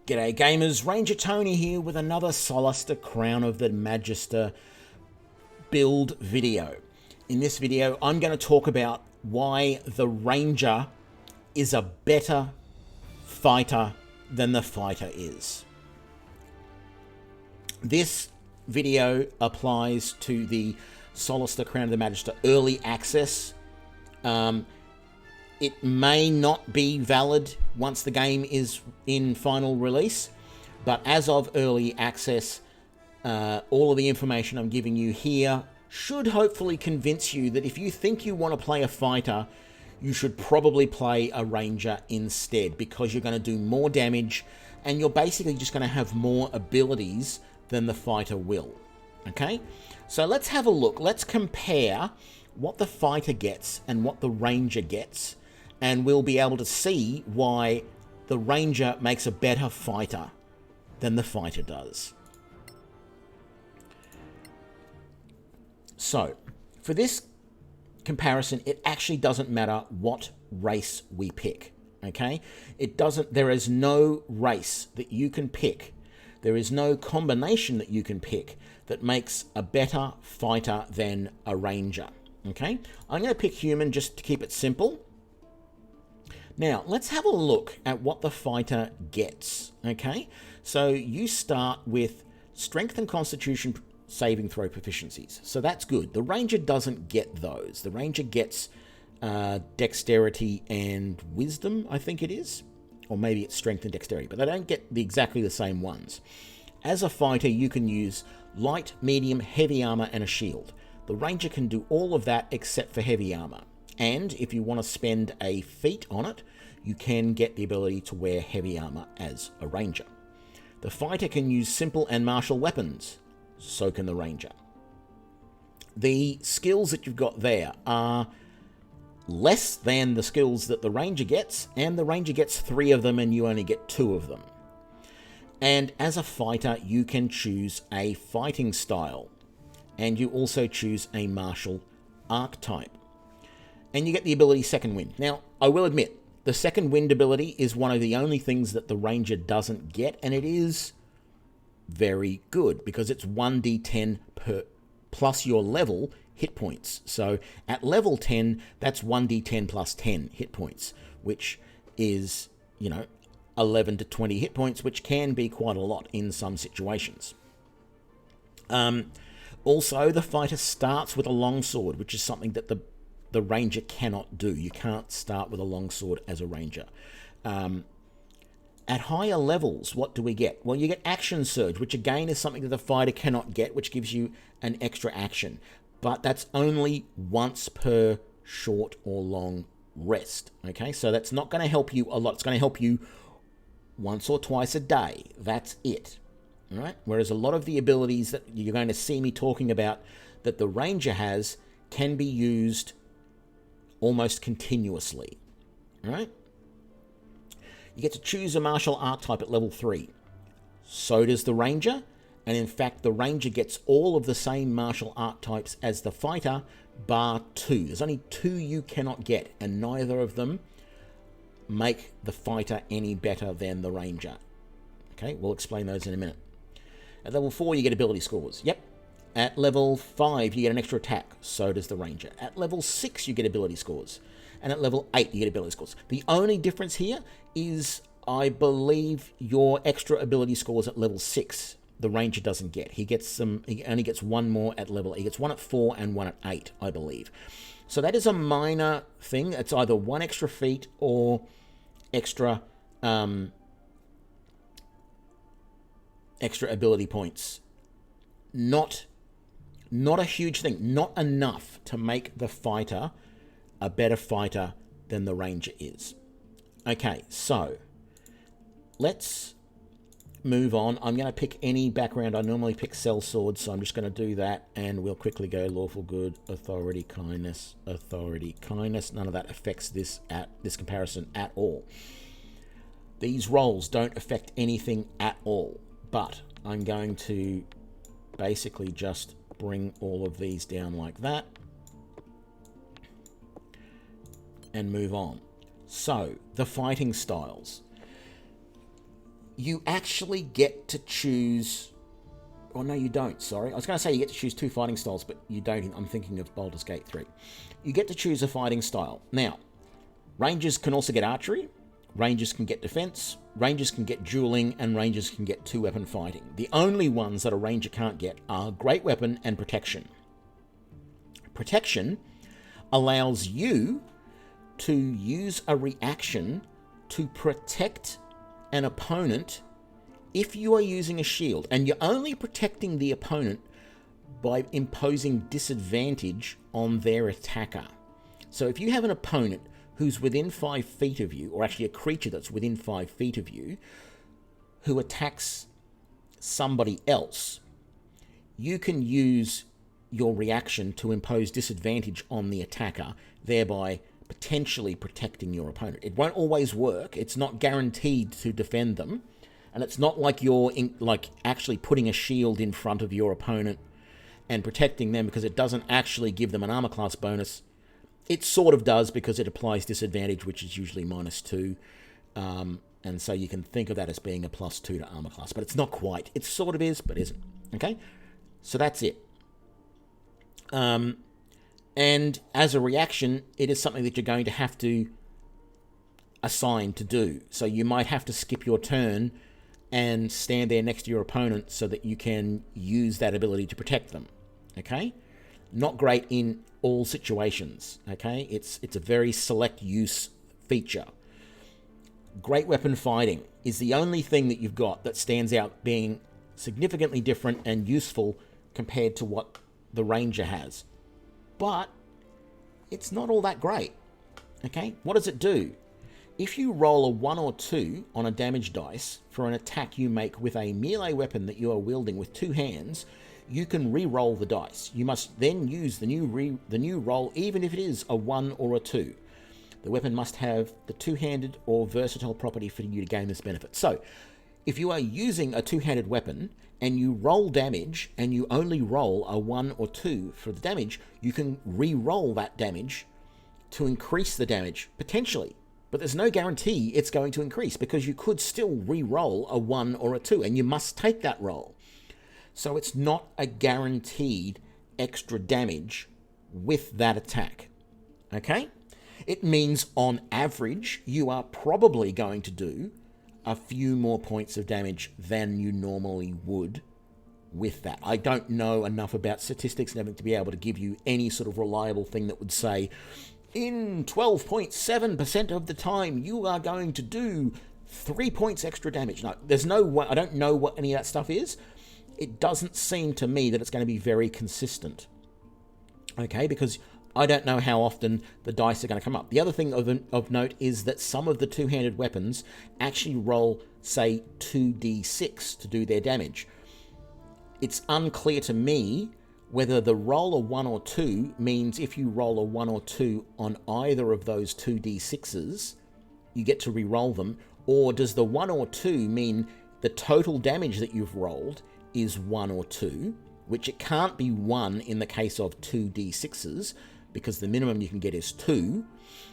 G'day gamers, Ranger Tony here with another SOLASTA Crown of the Magister build video. In this video, I'm going to talk about why the Ranger is a better fighter than the fighter is. This video applies to the SOLASTA Crown of the Magister early access. It may not be valid once the game is in final release, but as of early access, all of the information I'm giving you here should hopefully convince you that if you think you want to play a fighter, you should probably play a Ranger instead, because you're going to do more damage and you're basically just going to have more abilities than the fighter will. Okay, so let's have a look. Let's compare what the fighter gets and what the Ranger gets, and we'll be able to see why the Ranger makes a better fighter than the fighter does. So, for this comparison, it actually doesn't matter what race we pick, okay? There is no race that you can pick. There is no combination that you can pick that makes a better fighter than a Ranger, okay? I'm going to pick human just to keep it simple. Now, let's have a look at what the fighter gets, okay? So you start with strength and constitution saving throw proficiencies. So that's good. The Ranger doesn't get those. The Ranger gets dexterity and wisdom, I think it is. Or maybe it's strength and dexterity, but they don't get exactly the same ones. As a fighter, you can use light, medium, heavy armor, and a shield. The Ranger can do all of that except for heavy armor. And if you want to spend a feat on it, you can get the ability to wear heavy armor as a Ranger. The fighter can use simple and martial weapons. So can the Ranger. The skills that you've got there are less than the skills that the Ranger gets, and the Ranger gets 3 of them and you only get 2 of them. And as a fighter, you can choose a fighting style, and you also choose a martial archetype. And you get the ability Second Wind. Now, I will admit, the Second Wind ability is one of the only things that the Ranger doesn't get, and it is very good because it's 1d10 per plus your level hit points. So at level 10, that's 1d10 plus 10 hit points, which is, 11 to 20 hit points, which can be quite a lot in some situations. Also, the fighter starts with a longsword, which is something that the Ranger cannot do. You can't start with a longsword as a Ranger. At higher levels, what do we get? Well, you get Action Surge, which again is something that the fighter cannot get, which gives you an extra action. But that's only once per short or long rest. Okay, so that's not going to help you a lot. It's going to help you once or twice a day. That's it. All right? Whereas a lot of the abilities that you're going to see me talking about that the Ranger has can be used almost continuously. All right? You get to choose a martial archetype at level 3. So does the Ranger. And in fact, the Ranger gets all of the same martial archetypes as the fighter, bar 2. There's only 2 you cannot get, and neither of them make the fighter any better than the Ranger. Okay, we'll explain those in a minute. At level 4, you get ability scores. Yep. At level 5, you get an extra attack. So does the Ranger. At level 6, you get ability scores. And at level 8, you get ability scores. The only difference here is, I believe, your extra ability scores at level 6, the Ranger doesn't get. He only gets 1 more at level. He gets 1 at 4 and 1 at 8, I believe. So that is a minor thing. It's either 1 extra feat or extra ability points. Not a huge thing. Not enough to make the fighter a better fighter than the Ranger is. Okay, so let's move on. I'm going to pick any background. I normally pick sellsword, so I'm just going to do that, and we'll quickly go lawful good, authority, kindness, authority, kindness. None of that affects this comparison at all. These roles don't affect anything at all, but I'm going to basically just bring all of these down like that and move on. So, the fighting styles. you actually get to choose... Oh, no, you don't, sorry. I was going to say you get to choose 2 fighting styles, but you don't. I'm thinking of Baldur's Gate 3. You get to choose a fighting style. Now, rangers can also get archery, rangers can get defense, rangers can get dueling, and rangers can get 2-weapon fighting. The only ones that a ranger can't get are great weapon and protection. Protection allows you to use a reaction to protect an opponent if you are using a shield, and you're only protecting the opponent by imposing disadvantage on their attacker. So if you have an opponent who's within 5 feet of you, or actually a creature that's within 5 feet of you, who attacks somebody else, you can use your reaction to impose disadvantage on the attacker, thereby potentially protecting your opponent. It won't always work. It's not guaranteed to defend them. And it's not like you're actually putting a shield in front of your opponent and protecting them, because it doesn't actually give them an armor class bonus. It sort of does, because it applies disadvantage, which is usually -2. And so you can think of that as being a +2 to armor class. But it's not quite. It sort of is, but isn't. Okay? So that's it. And as a reaction, it is something that you're going to have to assign to do. So you might have to skip your turn and stand there next to your opponent so that you can use that ability to protect them. Okay? Not great in all situations. Okay? It's a very select use feature. Great weapon fighting is the only thing that you've got that stands out being significantly different and useful compared to what the ranger has. But it's not all that great. Okay? What does it do? If you roll a 1 or 2 on a damage dice for an attack you make with a melee weapon that you are wielding with 2 hands, you can re-roll the dice. You must then use the new roll, even if it is a 1 or a 2. The weapon must have the 2-handed or versatile property for you to gain this benefit. So, if you are using a 2-handed weapon and you roll damage and you only roll a 1 or 2 for the damage, you can re-roll that damage to increase the damage, potentially. But there's no guarantee it's going to increase, because you could still re-roll a 1 or a 2, and you must take that roll. So it's not a guaranteed extra damage with that attack. Okay? It means on average, you are probably going to do a few more points of damage than you normally would with that. I don't know enough about statistics and everything to be able to give you any sort of reliable thing that would say, in 12.7% of the time, you are going to do 3 points extra damage. No, there's no way. I don't know what any of that stuff is. It doesn't seem to me that it's going to be very consistent. Okay, because I don't know how often the dice are going to come up. The other thing of note is that some of the 2-handed weapons actually roll, say, 2d6 to do their damage. It's unclear to me whether the roll a 1 or 2 means if you roll a 1 or 2 on either of those 2d6s, you get to re-roll them, or does the 1 or 2 mean the total damage that you've rolled is 1 or 2, which it can't be 1 in the case of 2d6s, because the minimum you can get is 2.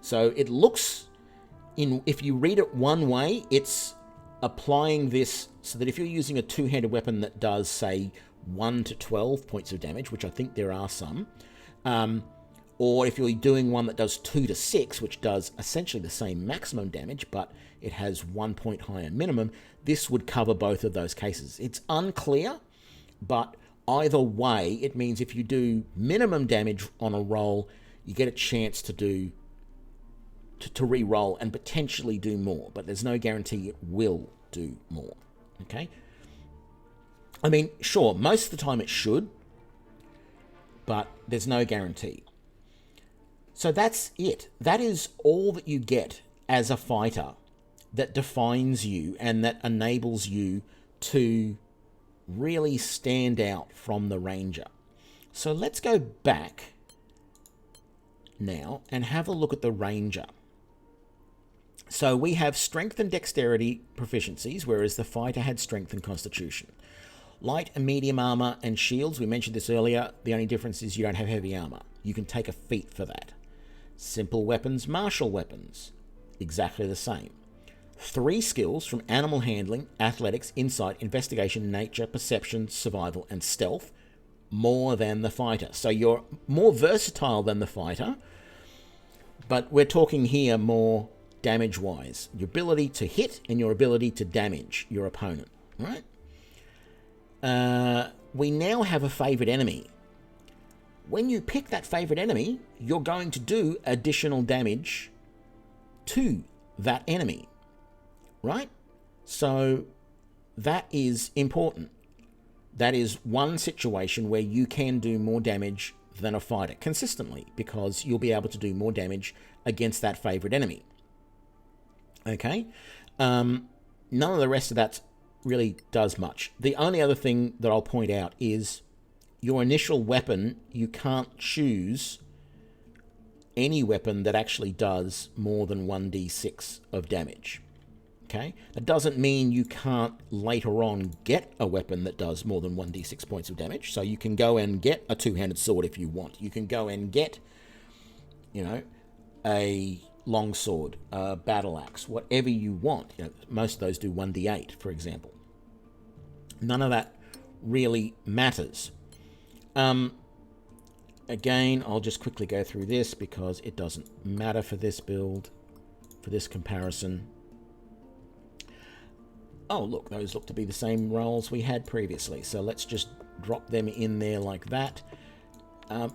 So it looks, if you read it one way, it's applying this so that if you're using a 2-handed weapon that does, say, 1 to 12 points of damage, which I think there are some, or if you're doing one that does 2 to 6, which does essentially the same maximum damage, but it has 1 point higher minimum, this would cover both of those cases. It's unclear, but either way, it means if you do minimum damage on a roll, you get a chance to re-roll and potentially do more, but there's no guarantee it will do more. Okay? I mean, sure, most of the time it should, but there's no guarantee. So that's it. That is all that you get as a fighter that defines you and that enables you to really stand out from the ranger. So let's go back now and have a look at the ranger. So we have strength and dexterity proficiencies, whereas the fighter had strength and constitution. Light and medium armor and shields, we mentioned this earlier, the only difference is you don't have heavy armor. You can take a feat for that. Simple weapons, martial weapons, exactly the same. 3 skills from animal handling, athletics, insight, investigation, nature, perception, survival, and stealth more than the fighter. So you're more versatile than the fighter, but we're talking here more damage-wise. Your ability to hit and your ability to damage your opponent, right? We now have a favorite enemy. When you pick that favorite enemy, you're going to do additional damage to that enemy, right? So that is important. That is one situation where you can do more damage than a fighter consistently, because you'll be able to do more damage against that favorite enemy. Okay? None of the rest of that really does much. The only other thing that I'll point out is your initial weapon. You can't choose any weapon that actually does more than 1d6 of damage. Okay? That doesn't mean you can't later on get a weapon that does more than 1d6 points of damage. So you can go and get a two-handed sword if you want. You can go and get, a longsword, a battle axe, whatever you want. Most of those do 1d8, for example. None of that really matters. Again, I'll just quickly go through this because it doesn't matter for this build, for this comparison. Oh, look, those look to be the same rolls we had previously. So let's just drop them in there like that.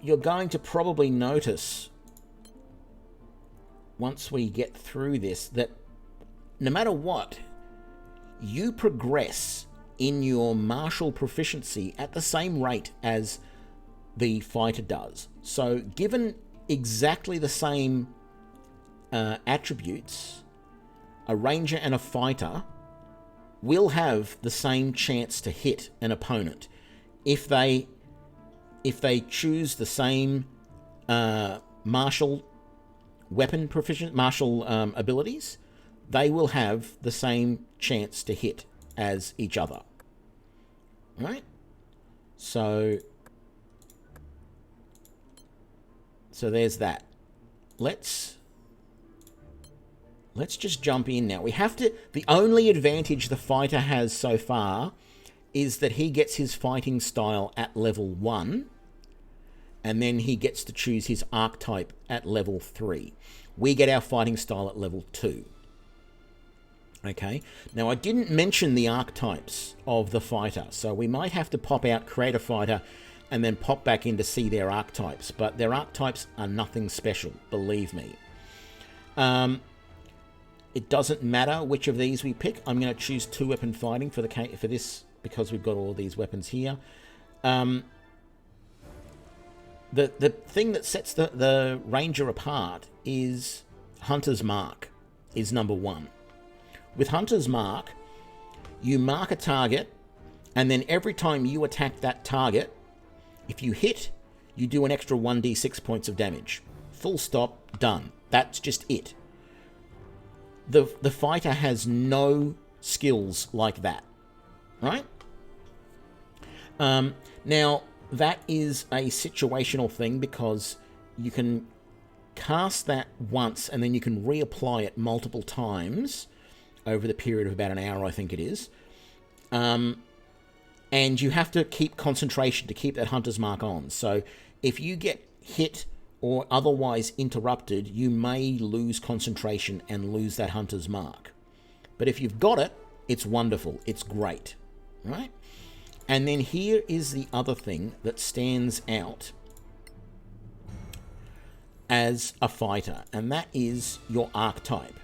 You're going to probably notice, once we get through this, that no matter what, you progress in your martial proficiency at the same rate as the fighter does. So given exactly the same attributes, a ranger and a fighter will have the same chance to hit an opponent if they choose the same martial weapon proficient martial abilities. They will have the same chance to hit as each other, right? So there's that. Let's just jump in now. We have to. The only advantage the fighter has so far is that he gets his fighting style at level 1, and then he gets to choose his archetype at level 3. We get our fighting style at level 2. Okay. Now, I didn't mention the archetypes of the fighter, so we might have to pop out Create a Fighter and then pop back in to see their archetypes. But their archetypes are nothing special, believe me. It doesn't matter which of these we pick. I'm going to choose 2-weapon fighting for this because we've got all these weapons here. The thing that sets the Ranger apart is Hunter's Mark is number 1. With Hunter's Mark, you mark a target, and then every time you attack that target, if you hit, you do an extra 1d6 points of damage. Full stop, done. That's just it. The fighter has no skills like that, right? Now, that is a situational thing because you can cast that once and then you can reapply it multiple times over the period of about an hour, I think it is. And you have to keep concentration to keep that Hunter's Mark on. So if you get hit or otherwise interrupted, you may lose concentration and lose that Hunter's Mark. But if you've got it, it's wonderful. It's great, right? And then here is the other thing that stands out as a fighter, and that is your archetype.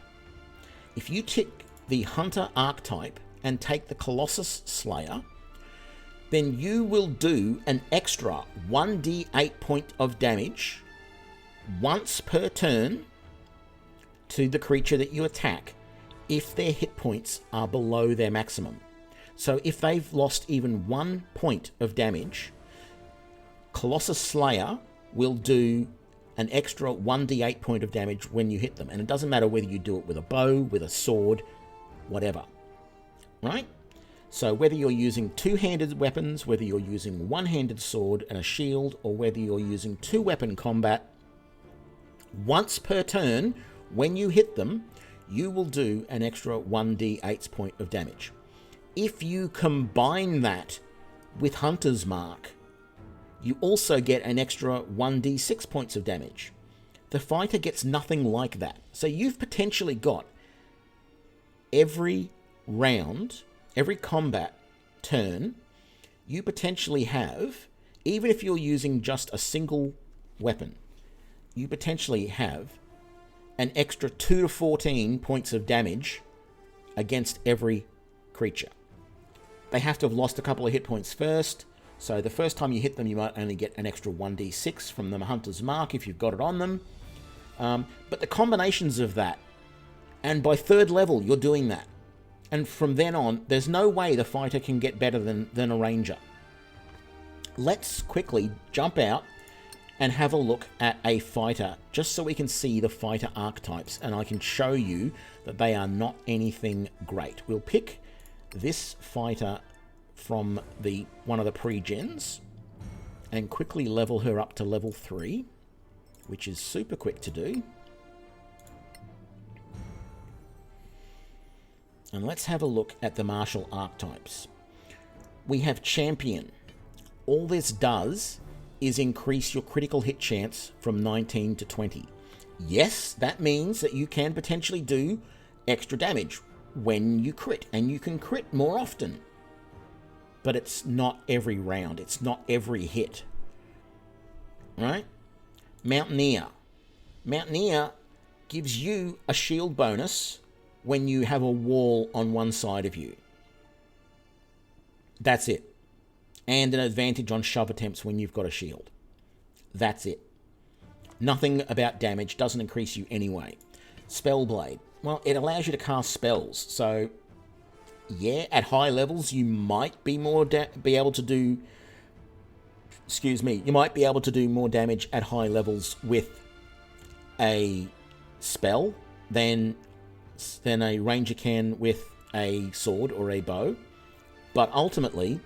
If you tick the Hunter archetype and take the Colossus Slayer, then you will do an extra 1d8 point of damage once per turn to the creature that you attack if their hit points are below their maximum. So if they've lost even 1 point of damage, Colossus Slayer will do an extra 1d8 point of damage when you hit them. And it doesn't matter whether you do it with a bow, with a sword, whatever, right? So whether you're using 2-handed weapons, whether you're using 1-handed sword and a shield, or whether you're using 2-weapon combat, once per turn, when you hit them, you will do an extra 1d8 point of damage. If you combine that with Hunter's Mark, you also get an extra 1d6 points of damage. The fighter gets nothing like that. So you've potentially got every round, every combat turn, you potentially have, even if you're using just a single weapon, you potentially have an extra 2 to 14 points of damage against every creature. They have to have lost a couple of hit points first, so the first time you hit them, you might only get an extra 1d6 from the Hunter's Mark if you've got it on them. But the combinations of that, and by 3rd level, you're doing that. And from then on, there's no way the fighter can get better than a ranger. Let's quickly jump out and have a look at a fighter, just so we can see the fighter archetypes, and I can show you that they are not anything great. We'll pick this fighter from one of the pre-gens and quickly level her up to level 3, which is super quick to do. And let's have a look at the martial archetypes. We have Champion. All this does is increase your critical hit chance from 19 to 20. Yes, that means that you can potentially do extra damage when you crit, and you can crit more often. But it's not every round. It's not every hit. Right? Mountaineer. Mountaineer gives you a shield bonus when you have a wall on one side of you. That's it. And an advantage on shove attempts when you've got a shield. That's it. Nothing about damage, doesn't increase you anyway. Spellblade. Well, it allows you to cast spells. So, yeah, at high levels, you might be able to do... Excuse me. You might be able to do more damage at high levels with a spell than a ranger can with a sword or a bow. But ultimately,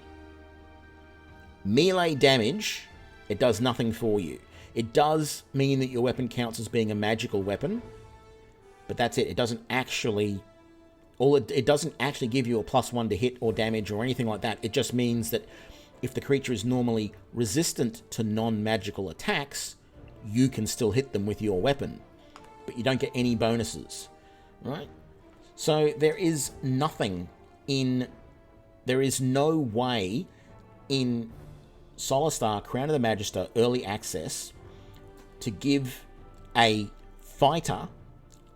melee damage, it does nothing for you. It does mean that your weapon counts as being a magical weapon, but that's it. It doesn't actually... It doesn't actually give you a +1 to hit or damage or anything like that. It just means that if the creature is normally resistant to non-magical attacks, you can still hit them with your weapon, but you don't get any bonuses, right? So there is nothing in... There is no way in SOLASTA Crown of the Magister Early Access to give a fighter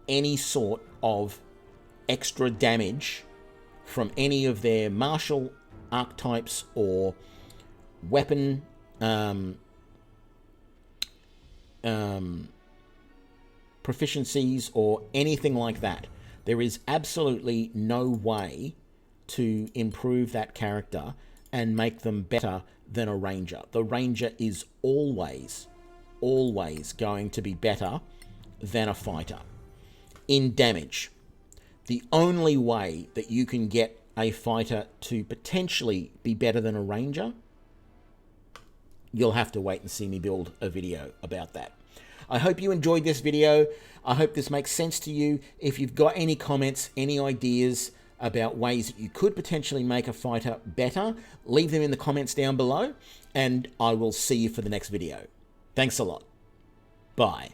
any sort of extra damage from any of their martial archetypes or weapon proficiencies or anything like that. There is absolutely no way to improve that character and make them better than a ranger. The ranger is always going to be better than a fighter. In damage, the only way that you can get a fighter to potentially be better than a ranger, you'll have to wait and see me build a video about that. I hope you enjoyed this video. I hope this makes sense to you. If you've got any comments, any ideas about ways that you could potentially make a fighter better, leave them in the comments down below, and I will see you for the next video. Thanks a lot. Bye.